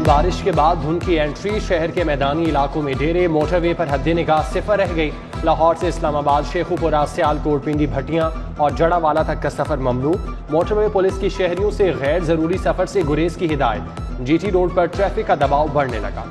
بارش کے بعد دھند کی انٹری، شہر کے میدانی علاقوں میں ڈیرے، موٹر وے پر حد نگاہ صفر رہ گئی۔ لاہور سے اسلام آباد، شیخو پورہ، سیالکوٹ، پنڈی بھٹیاں اور جڑا والا تک کا سفر ممنوع۔ موٹر وے پولیس کی شہریوں سے غیر ضروری سفر سے گریز کی ہدایت۔ جی ٹی روڈ پر ٹریفک کا دباؤ بڑھنے لگا۔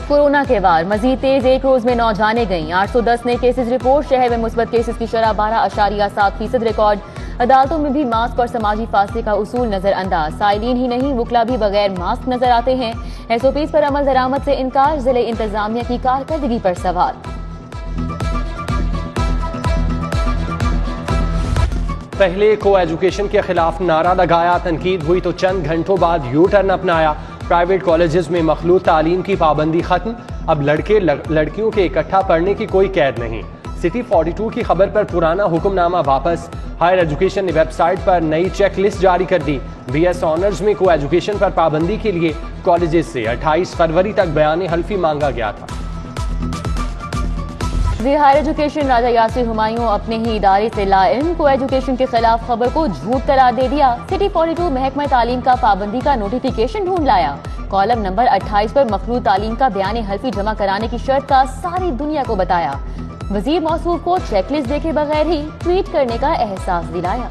کورونا کے وار مزید تیز، ایک روز میں 9 جانیں گئیں۔ 810 نئے کیسز رپورٹ، شہر میں مثبت کیسز کی شرح 12.7% ریکارڈ۔ عدالتوں میں بھی ماسک اور سماجی فاصلے کا اصول نظر انداز، سائلین ہی نہیں وکلا بھی بغیر ماسک نظر آتے ہیں۔ ایس او پیز پر عمل درآمد سے انکار، ضلع انتظامیہ کی کارکردگی پر سوال۔ پہلے کو ایجوکیشن کے خلاف نعرہ لگایا، تنقید ہوئی تو چند گھنٹوں بعد یو ٹرن اپنایا۔ پرائیویٹ کالجز میں مخلوط تعلیم کی پابندی ختم، اب لڑکے لڑکیوں کے اکٹھا پڑھنے کی کوئی قید نہیں۔ سٹی 42 کی خبر پر پرانا حکم نامہ واپس، ہائر ایجوکیشن نے ویب سائٹ پر نئی چیک لسٹ جاری کر دی۔ بی ایس آنرز میں کو ایجوکیشن پر پابندی کے لیے کالجز سے 28 فروری تک بیان حلفی مانگا گیا تھا۔ وزیر ہائر ایجوکیشن راجہ یاسر ہمایوں اپنے ہی ادارے سے لا-علم، کو ایجوکیشن کے خلاف خبر کو جھوٹ قرار دے دیا۔ سٹی 42 محکمہ تعلیم کا پابندی کا نوٹیفیکیشن ڈھونڈ لایا، کالم نمبر 28 پر مخلوط تعلیم کا بیان حلفی جمع کرانے کی شرط کا ساری دنیا کو بتایا۔ وزیر موصوف کو چیک لسٹ دیکھے بغیر ہی ٹویٹ کرنے کا احساس دلایا۔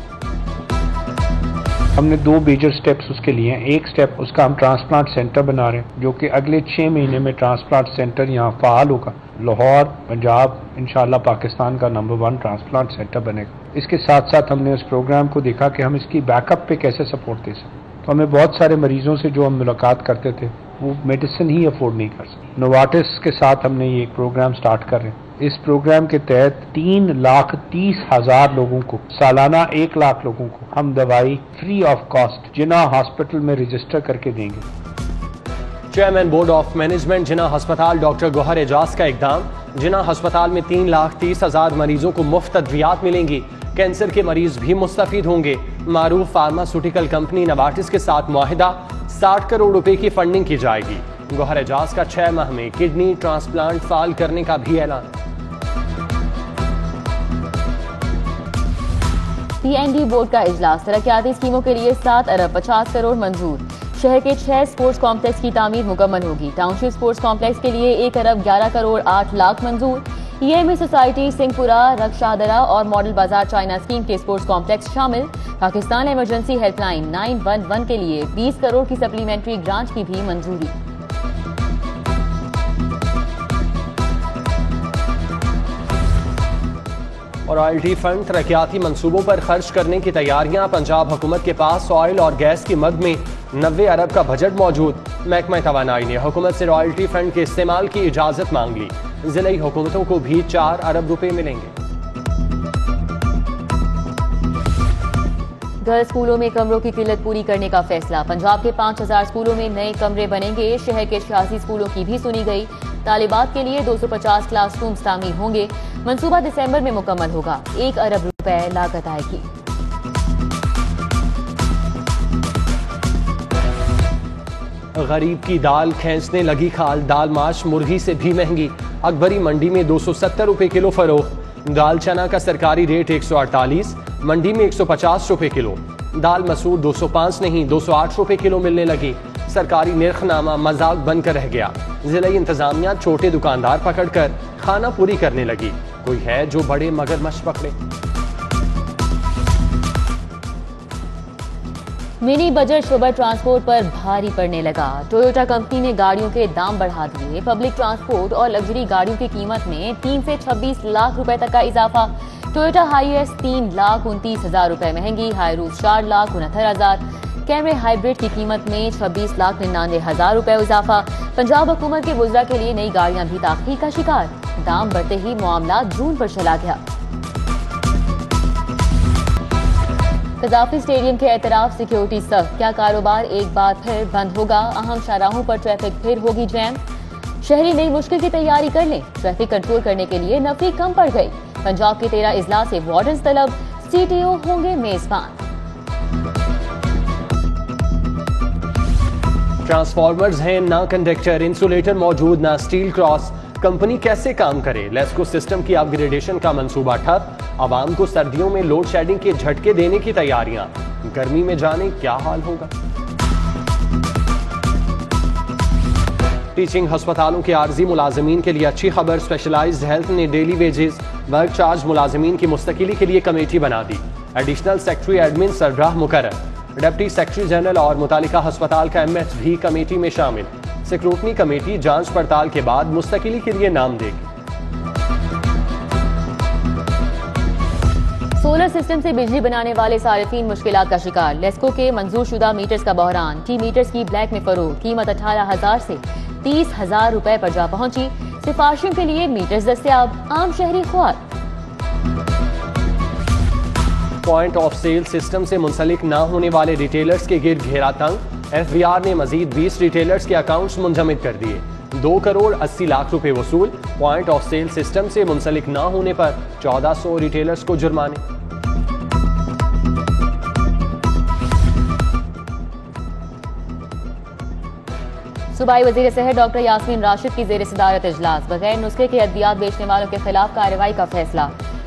ہم نے 2 میجر سٹیپس اس کے لیے ہیں۔ ایک سٹیپ اس کا ہم ٹرانسپلانٹ سینٹر بنا رہے ہیں، جو کہ اگلے 6 مہینے میں ٹرانسپلانٹ سینٹر یہاں فعال ہوگا۔ لاہور، پنجاب، انشاءاللہ پاکستان کا نمبر 1 ٹرانسپلانٹ سینٹر بنے گا۔ اس کے ساتھ ساتھ ہم نے اس پروگرام کو دیکھا کہ ہم اس کی بیک اپ پہ کیسے سپورٹ دے سکتے۔ تو ہمیں بہت سارے مریضوں سے جو ہم ملاقات کرتے تھے وہ میڈیسن ہی افورڈ نہیں کر سکتے۔ نوارٹس کے ساتھ ہم نے یہ پروگرام سٹارٹ کر رہے ہیں۔ اس پروگرام کے تحت 3,30,000 لوگوں کو، سالانہ 1 لاکھ لوگوں کو ہم دوائی free of cost Jinnah hospital میں رجسٹر کر کے دیں گے۔ چیئرمین بورڈ آف مینجمنٹ جناح ہسپتال ڈاکٹر گوہر اعجاز کا اقدام، جناح ہسپتال میں 3,30,000 مریضوں کو مفت ادویات ملیں گی، کینسر کے مریض بھی مستفید ہوں گے۔ معروف فارماسیوٹیکل کمپنی نوارٹس کے ساتھ معاہدہ، 60 کروڑ روپے کی فنڈنگ کی جائے گی۔ گوہر اعجاز کا 6 ماہ میں کڈنی ٹرانسپلانٹ فعال کرنے کا بھی اعلان۔ پی این ڈی بورڈ کا اجلاس، ترقیاتی اسکیموں کے لیے 7 ارب 50 کروڑ منظور۔ شہر کے 6 اسپورٹس کمپلیکس کی تعمیر مکمل ہوگی۔ ٹاؤن شپ اسپورٹس کمپلیکس کے لیے 1 ارب 11 کروڑ 8 لاکھ منظور۔ E M A society, Singhpura, Rakshadara اور ماڈل بازار چائنا اسکیم کے اسپورٹس کمپلیکس شامل۔ پاکستان ایمرجنسی ہیلپ لائن 911 کے لیے 20 کروڑ کی سپلیمنٹری گرانٹ کی بھی منظوری۔ اور رائلٹی فنڈ، ترقیاتی منصوبوں پر خرچ کرنے کی تیاریاں، پنجاب حکومت کے پاس آئل اور گیس کی مد میں 90 ارب کا بجٹ موجود۔ محکمہ توانائی نے حکومت سے رائلٹی فنڈ کے استعمال کی اجازت مانگ لی، ضلعی حکومتوں کو بھی 4 ارب روپے ملیں گے۔ گرلز اسکولوں میں کمروں کی قلت پوری کرنے کا فیصلہ، پنجاب کے 5,000 اسکولوں میں نئے کمرے بنیں گے۔ شہر کے 86 اسکولوں کی بھی سنی گئی۔ طالبات کے لیے 250 کلاس رومز تعمیر ہوں گے، منصوبہ دسمبر میں مکمل ہوگا۔ 1 ارب روپے لاگت آئے گی۔ غریب کی دال کھینچنے لگی کھال، دال ماش مرغی سے بھی مہنگی، اکبری منڈی میں 270 روپے کلو فروخت۔ دال چنا کا سرکاری ریٹ 148، منڈی میں 150 روپے کلو۔ دال مسور 205 نہیں 208 روپے کلو ملنے لگی، سرکاری نرخ نامہ مذاق بن کر رہ گیا۔ ضلعی انتظامیہ چھوٹے دکاندار پکڑ کر کھانا پوری کرنے لگی، کوئی ہے جو بڑے مگرمچھ پکڑے۔ منی بجٹ شعبہ ٹرانسپورٹ پر بھاری پڑنے لگا، ٹویوٹا کمپنی نے گاڑیوں کے دام بڑھا دیے۔ پبلک ٹرانسپورٹ اور لگژری گاڑیوں کی قیمت میں 3 سے 26 لاکھ روپے تک کا اضافہ۔ ٹویوٹا ہائی ایس 3,29,000 روپے مہنگی، ہائی روف 4,69,000۔ کیمرے ہائیبریڈ کی قیمت میں 26,99,000 روپے اضافہ۔ پنجاب حکومت کے وزراء کے لیے نئی گاڑیاں بھی تاخیر کا شکار، دام بڑھتے ہی معاملہ جون پر چلا گیا۔ قذافی اسٹیڈیم کے اعتراف، سیکیورٹی سخت، کیا کاروبار ایک بار پھر بند ہوگا؟ اہم شاہراہوں پر ٹریفک پھر ہوگی جیم، شہری نئی مشکل کی تیاری کر لیں، ٹریفک کنٹرول کرنے کے لیے نفری کم پڑ گئی۔ پنجاب کے 13 اضلاع سے وارڈنز طلب، سی ٹی او ہوں گے میزبان۔ ٹرانسفارمرز ہیں نہ کنڈکٹر، انسولیٹر موجود نہ سٹیل کراس، کمپنی کیسے کام کرے؟ لیسکو سسٹم کی اپ گریڈیشن کا منصوبہ ٹھپ، عوام کو سردیوں میں لوڈ شیڈنگ کے جھٹکے دینے کی تیاریاں۔ گرمی میں جانے کیا حال ہوگا۔ ٹیچنگ ہسپتالوں کے عارضی ملازمین کے لیے اچھی خبر، اسپیشلائزڈ ہیلتھ نے ڈیلی ویجز ورک چارج ملازمین کی مستقلی کے لیے کمیٹی بنا دی۔ ایڈیشنل سیکرٹری ایڈمن سربراہ مقرر، ڈپٹی سیکرٹری جنرل اور متعلقہ ہسپتال کا ایم ایچ بھی کمیٹی میں شامل۔ سکروٹنی کمیٹی جانچ پڑتال کے بعد مستقلی کے لیے نام دے گی۔ سولر سسٹم سے بجلی بنانے والے صارفین مشکلات کا شکار، لیسکو کے منظور شدہ میٹرز کا بحران، ٹی میٹرز کی بلیک میں فروخت، قیمت 18,000 سے 30,000 روپے پر جا پہنچی، سفارشوں کے لیے میٹرز دستیاب، عام شہری خوار۔ پوائنٹ آف سیل سسٹم سے منسلک نہ ہونے والے ریٹیلرز کے گرد گھیرا تنگ، ایف بی آر نے مزید 20 ریٹیلرز کے اکاؤنٹس منجمد کر دیے، 2,80,00,000 روپے وصول، پوائنٹ آف سیل سسٹم سے منسلک نہ ہونے پر 1,400 ریٹیلرز کو جرمانے۔ صوبائی وزیر صحت ڈاکٹر یاسمین راشد کی زیر صدارت اجلاس، بغیر نسخے کے ادویات بیچنے والوں کے خلاف کارروائی کا فیصلہ،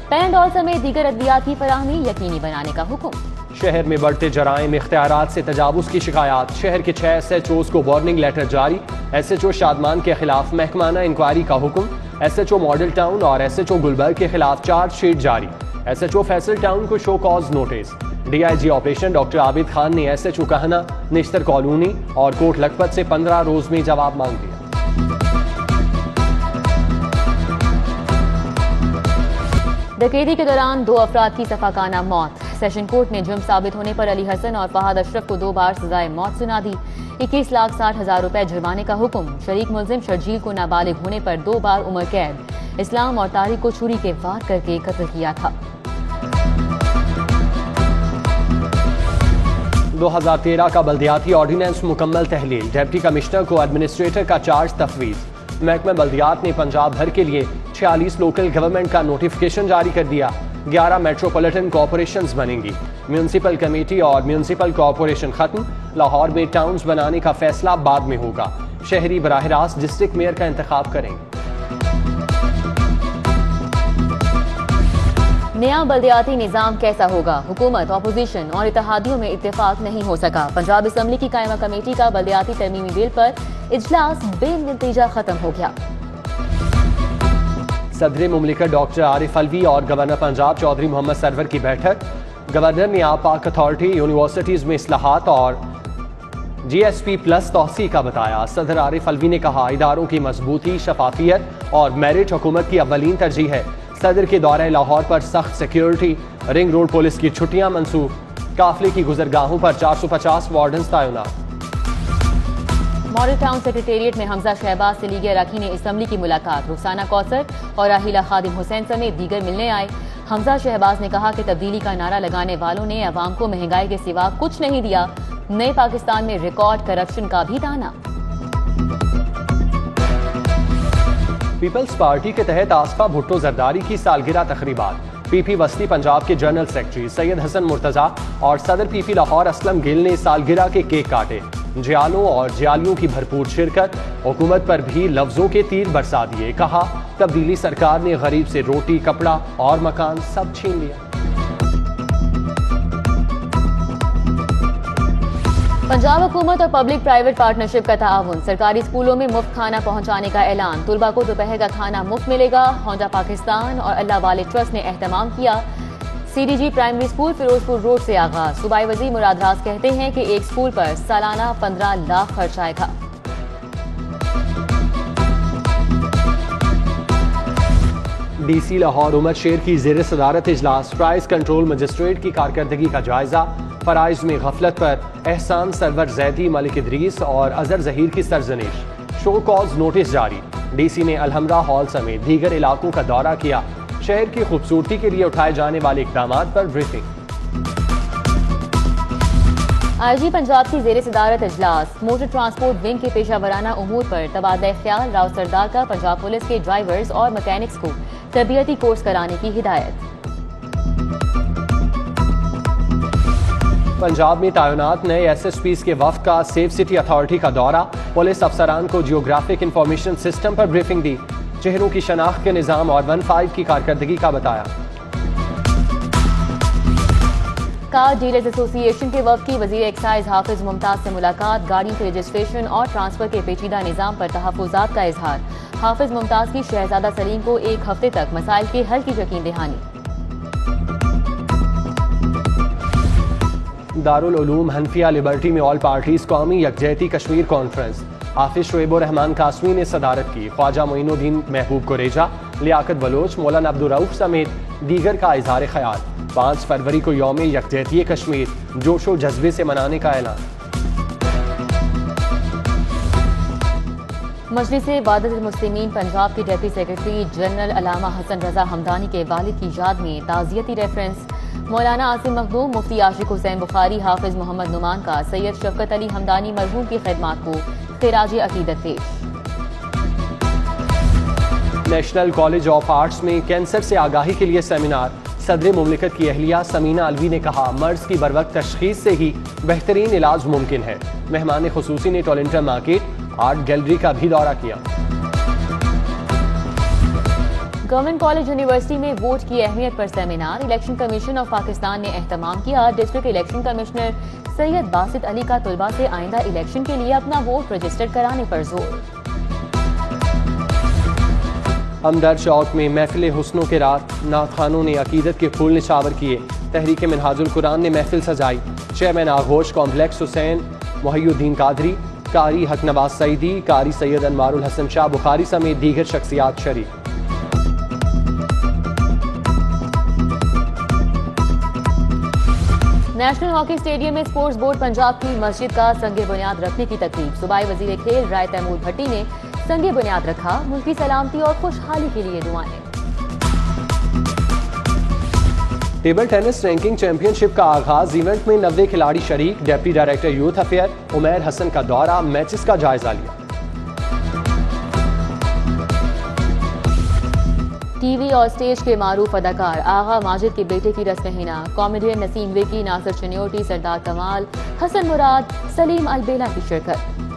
پیناڈول سمیت دیگر ادویات کی فراہمی یقینی بنانے کا حکم۔ شہر میں بڑھتے جرائم، اختیارات سے تجاوز کی شکایات، شہر کے 6 ایس ایچ اوز کو وارننگ لیٹر جاری، ایس ایچ او شادمان کے خلاف محکمانہ انکوائری کا حکم، S H O model town اور ایس ایچ او گلبرگ کے خلاف چارج شیٹ جاری، S H O Faisal town کو show cause notice, D I G operation doctor Abid Khan نے ایس ایچ او کہنا، نشتر کالونی اور کوٹ لکھپت سے 15 روز میں جواب مانگ لیا۔ ڈکیتی کے دوران 2 افراد کی صفاقانہ موت، سیشن کورٹ نے جرم ثابت ہونے پر علی حسن اور فہد اشرف کو 2 بار سزائے موت سنا دی، 21,60,000 روپے جرمانے کا حکم، شریک ملزم شرجیل کو نابالغ ہونے پر 2 بار عمر قید، اسلام اور طارق کو چھری کے وار کر کے قتل کیا تھا۔ 2013 کا بلدیاتی آرڈیننس مکمل تحلیل، ڈپٹی کمشنر کو ایڈمنسٹریٹر کا چارج تفویض، محکمہ بلدیات نے پنجاب بھر کے لیے 46 لوکل گورنمنٹ کا نوٹیفکیشن جاری کر دیا، 11 میٹروپولیٹن کارپوریشنز بنیں گی، میونسپل کمیٹی اور میونسپل کارپوریشن ختم، لاہور میں ٹاؤنز بنانے کا فیصلہ بعد میں ہوگا، شہری براہ راست ڈسٹرکٹ میئر کا انتخاب کریں گے۔ نیا بلدیاتی نظام کیسا ہوگا، حکومت، اپوزیشن اور اتحادیوں میں اتفاق نہیں ہو سکا، پنجاب اسمبلی کی قائمہ کمیٹی کا بلدیاتی ترمیمی بل پر اجلاس بے نتیجہ ختم ہو گیا۔ صدر مملکت ڈاکٹر عارف الوی اور گورنر پنجاب چودھری محمد سرور کی بیٹھک، گورنر نے آب پاک اتھارٹی یونیورسٹیز میں اصلاحات اور جی ایس پی پلس توسیع کا بتایا، صدر عارف الوی نے کہا اداروں کی مضبوطی، شفافیت اور میرٹ حکومت کی اولین ترجیح ہے، صدر کے دورہ لاہور پر سخت سیکیورٹی، رنگ روڈ پولیس کی چھٹیاں منسوخ، قافلے کی گزرگاہوں پر 450 وارڈنز تعینات۔ ماڈل ٹاؤن سیکریٹریٹ میں حمزہ شہباز سے لیگ اراکین اسمبلی کی ملاقات، رخسانہ کوثر اور راحیلہ خادم حسین سمیت دیگر ملنے آئے، حمزہ شہباز نے کہا کہ تبدیلی کا نعرہ لگانے والوں نے عوام کو مہنگائی کے سوا کچھ نہیں دیا، نئے پاکستان میں ریکارڈ کرپشن کا بھی دانا۔ پیپلز پارٹی کے تحت آصفہ بھٹو زرداری کی سالگرہ تقریبات، پی پی وسطی پنجاب کے جنرل سیکرٹری سید حسن مرتضیٰ اور صدر پی پی لاہور اسلم گل نے سالگرہ کے کیک کاٹے، جیالوں اور جیالیوں کی بھرپور شرکت، حکومت پر بھی لفظوں کے تیر برسا دیے، کہا تبدیلی سرکار نے غریب سے روٹی، کپڑا اور مکان سب چھین لیا۔ پنجاب حکومت اور پبلک پرائیویٹ پارٹنرشپ کا تعاون، سرکاری اسکولوں میں مفت کھانا پہنچانے کا اعلان، طلباء کو دوپہر کا کھانا مفت ملے گا، ہونڈا پاکستان اور اللہ والے ٹرسٹ نے اہتمام کیا، C D G primary school Ferozepur road سے آغاز، صوبائی وزیر مراد راز کہتے ہیں کہ ایک اسکول پر سالانہ 15 لاکھ خرچ آئے گا۔ ڈی سی لاہور عمر شیر کی زیر صدارت اجلاس، پرائز کنٹرول مجسٹریٹ کی کارکردگی کا جائزہ، فرائض میں غفلت پر احسان سرور زیدی، ملک ادریس اور اظہر ظہیر کی سرزنش، شو کاز نوٹس جاری، ڈی سی نے الحمرا ہال سمیت دیگر علاقوں کا دورہ کیا، شہر کی خوبصورتی کے لیے اٹھائے جانے والے اقدامات پر بریفنگ۔ آئی جی پنجاب کی زیر صدارت اجلاس، موٹر ٹرانسپورٹ ونگ کے پیشہ ورانہ امور پر تبادلہ خیال، راؤ سردار کا پنجاب پولیس کے ڈرائیورز اور مکینکس کو تربیتی کورس کرانے کی ہدایت۔ پنجاب میں تعینات نئے ایس ایس پیز کے وفد کا سیف سٹی اتھارٹی کا دورہ، پولیس افسران کو جیوگرافک انفارمیشن سسٹم پر بریفنگ دی، چہروں کی شناخت کے نظام اور 15 کی کارکردگی کا بتایا۔ کار ڈیلرز ایسوسی ایشن کے وفد کی وزیر ایکسائز حافظ ممتاز سے ملاقات، گاڑیوں کے رجسٹریشن اور ٹرانسفر کے پیچیدہ نظام پر تحفظات کا اظہار۔ حافظ ممتاز کی شہزادہ سلیم کو 1 ہفتے تک مسائل کے حل کی یقین دہانی۔ دارالعلوم حنفیہ لبرٹی میں آل پارٹیز قومی یکجہتی کشمیر کانفرنس، حافظ شعیب الرحمان قاسمی نے صدارت کی۔ خواجہ معین الدین محبوب قریجہ، لیاقت بلوچ، مولانا عبدالرؤف سمیت دیگر کا اظہار خیال۔ 5 فروری کو یوم یکجہتی کشمیر جوش و جذبے سے منانے کا اعلان۔ مجلس وحدت المسلمین پنجاب کے ڈپٹی سیکرٹری جنرل علامہ حسن رضا حمدانی کے والد کی یاد میں تعزیتی ریفرنس۔ مولانا عاصم مخدوم، مفتی عاشق حسین بخاری، حافظ محمد نعمان کا سید شفقت علی حمدانی مرحوم کی خدمات کو خراج عقیدت پیش۔ نیشنل کالج آف آرٹس میں کینسر سے آگاہی کے لیے سیمینار، صدر مملکت کی اہلیہ سمینہ الوی نے کہا مرض کی بروقت تشخیص سے ہی بہترین علاج ممکن ہے۔ مہمان خصوصی نے ٹولنٹن مارکیٹ آرٹ گیلری کا بھی دورہ کیا۔ گورنمنٹ کالج یونیورسٹی میں ووٹ کی اہمیت پر seminar, election commission of Pakistan نے اہتمام کیا۔ District election commissioner Syed Basit Ali کا طلباء سے آئندہ الیکشن کے لیے اپنا ووٹ رجسٹر کرانے پر زور۔ ہمدرد چوک میں محفل حسنوں کے رات، نعت خوانوں نے عقیدت کے پھول نچھاور کیے۔ تحریک منہاج القرآن نے محفل سجائی۔ چیئرمین آغوش کمپلیکس حسین محی الدین قادری، قاری حق نواز سعیدی، قاری سید انوار الحسن شاہ بخاری سمیت دیگر شخصیات شریک۔ نیشنل ہاکی اسٹیڈیم میں اسپورٹس بورڈ پنجاب کی مسجد کا سنگ بنیاد رکھنے کی تقریب، صوبائی وزیر کھیل رائے تیمور بھٹی نے سنگ بنیاد رکھا۔ ملک کی سلامتی اور خوشحالی کے لیے دعائیں۔ Table tennis ranking championship کا آغاز، ایونٹ میں 90 کھلاڑی شریک۔ Deputy director youth affair Umair Hassan کا دورہ، میچز کا جائزہ لیا۔ ٹی وی اور اسٹیج کے معروف اداکار آغا ماجد کے بیٹے کی رسم حنا، کامیڈین نسیم وکی، ناصر چنیوٹی، سردار کمال، حسن مراد، سلیم البیلا کی شرکت۔